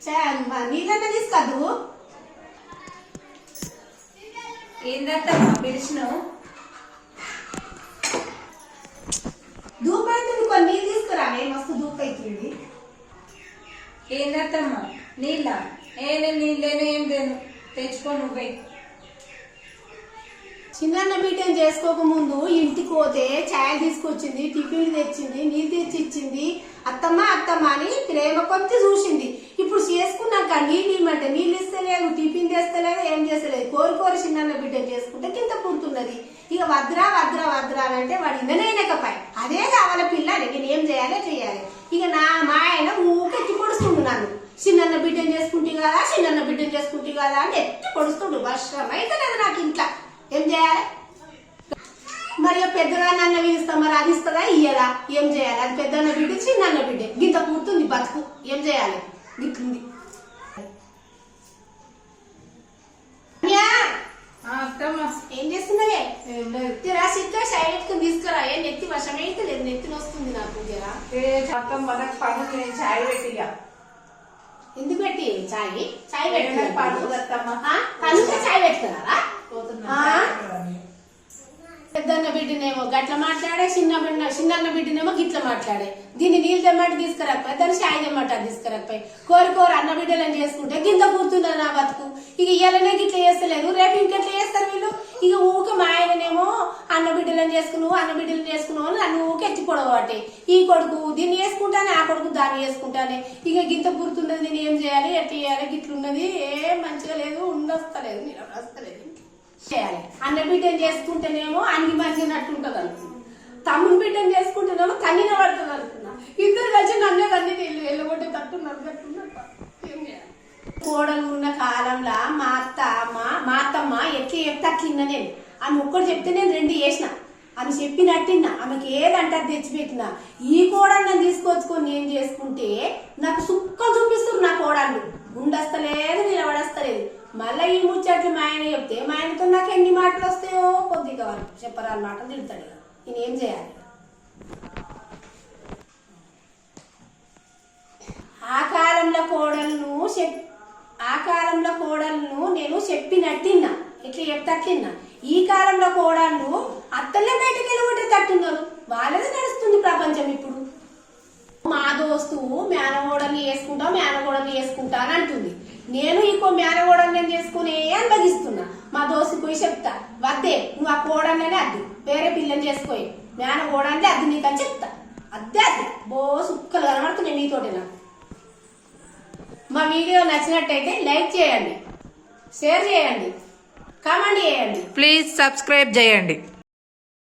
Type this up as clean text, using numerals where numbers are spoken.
నీళ్ళన్నా తీసుకోద్దు. ఏందత్తమ్మా పిలిచినావు? ధూప్ అవుతుంది, కొన్ని నీళ్ళు తీసుకురావే, మస్తు ధూప్ అవుతుంది. ఏందత్తమ్మా నీళ్ళ? నేను నీళ్ళేను ఏం తేను, తెచ్చుకో నువ్వే. చిన్న బిడ్డను చేసుకోక ముందు ఇంటికి పోతే ఛాయలు తీసుకొచ్చింది, టిఫిన్లు తెచ్చింది, నీళ్ళు తెచ్చి ఇచ్చింది. అత్తమ్మ అత్తమ్మ అని ప్రేమ కొద్ది చూసింది. ఇప్పుడు చేసుకున్నాక నీళ్ళు ఇమ్మంటే నీళ్ళు ఇస్తలేదు, టిఫిన్ తెస్తలేదు, ఏం చేస్తలేదు. కోరి చిన్న బిడ్డను చేసుకుంటే కింద పుడుతున్నది. ఇక వద్రా వద్రా వద్రా అంటే వాడు ఇన్ననైనకపాయి అదే కావాలి పిల్ల. నేను ఏం చేయాలి. ఇక మా ఆయన ఊకెత్తి పొడుస్తుండు నన్ను. చిన్న బిడ్డను చేసుకుంటే కదా, చిన్న బిడ్డను చేసుకుంటే కదా అని ఎత్తి పొడుస్తుండు. వర్షం అయితే లేదు నాకు ఇంట్లో. ఏం చేయాలి మరి? పెద్దదాన్ని అన్న పిలుస్తా, మరి అది ఇస్తుందా ఇయ్యదా? ఏం చేయాలి? అది పెద్దన్న బిడ్డ, చిన్న బిడ్డ, గింత పూర్తుంది బతుకు. ఏం చేయాలి? గిట్లుంది. ఏం చేస్తున్నవే? సిద్ధ సైలెంట్ తీసుకురా. ఏ నెత్తి వర్షం అయితే లేదు, నెత్తిని వస్తుంది నాకు. చాయ్ పెట్టి. ఎందుకు పెట్టి? చాయ్ పెట్టి చాయ్ పెట్టుకున్నారా? పెద్దన్న బిడ్డనేమో గట్ల మాట్లాడే, చిన్న బిడ్డనేమో గిట్ల మాట్లాడే. దీన్ని నీళ్ళు తెమ్మంటే తీసుకురాకపోయి, దాన్ని చాయ్ తెమ్మంటే తీసుకురాకపోయి, కోరి అన్న బిడ్డలను చేసుకుంటే గింత కూర్చున్నారు నా బతుకు. ఇక ఇయ్యాలనే గిట్ల చేస్తలేదు, రేపు ఇంకెట్లా చేస్తారు వీళ్ళు? ఇక ఊక మా ఆయననేమో అన్న బిడ్డలను చేసుకున్నావు నన్ను ఊక ఎత్తి పొడవటే. ఈ కొడుకు దీన్ని చేసుకుంటానే, ఆ కొడుకు దాన్ని చేసుకుంటానే. ఇక గింత పురుతున్నది, నేను ఏం చేయాలి, ఎట్లా చేయాలి? గిట్లున్నది, ఏం మంచిగా లేదు, ఉండొస్తలేదు, నేను వస్తలేదు. చేయాలి. అన్న బిడ్డను చేసుకుంటేనేమో అన్ని మంచినట్టుంటది అనుకున్నా, తమ్ముని బిడ్డను చేసుకుంటేనేమో కన్నీన పడుతుంది అనుకున్నా. ఇద్దరు కలిసి నన్నే కన్నీ వెళ్ళగొట్టే తట్టున్నారు. కోడలు ఉన్న కాలంలో మా అత్తమ్మ ఎట్లా చెప్తే అట్లిన్నా. నేను ఆమె ఒక్కటి చెప్తే నేను 2 చేసిన. ఆమె చెప్పినట్టిన్నా, ఆమెకి ఏదంటే తెచ్చిపెట్టినా. ఈ కోడలు నన్ను తీసుకొచ్చుకొని నేను చేసుకుంటే నాకు సుఖం చూపిస్తారు. నా కోడళ్ళు ఉండస్తలేదు, నిలబడస్తలేదు. మళ్ళీ ఈ ముచ్చట్లు మా ఆయన చెప్తే మా ఆయనతో నాకు ఎన్ని మాటలు వస్తాయో కొద్దిగా వాళ్ళు చెప్పరాని మాటలు తిడతాడు. నేను ఏం చేయాలి? ఆ కాలంలో కోడలను నేను చెప్పినట్టిన్నా, ఇట్లా చెప్తే అట్లిన్నా. ఈ కాలంలో కోడళ్ళు అత్తలే బయటకు వెళ్ళగొట్టే తట్టున్నారు. వాళ్ళదే నడుస్తుంది ప్రపంచం ఇప్పుడు. మా దోస్తు మేనగోడల్ని వేసుకుంటా అని అంటుంది. నేను ఇంకో మేనగోడని నేను చేసుకునే అనుభవిస్తున్నా. మా దోస్తు పోయి చెప్తా, వద్దే నువ్వు ఆ కోడన్నే అద్దు, వేరే పిల్లని చేసుకోయి, మేనగోడంటే అద్దు నీకు అని చెప్తా. అద్దే బో సుక్కలు కనబడుతున్నాయి నీతోటి. నాకు మా వీడియో నచ్చినట్టయితే లైక్ చేయండి, షేర్ చేయండి, కామెంట్ చేయండి, ప్లీజ్ సబ్స్క్రైబ్ చేయండి.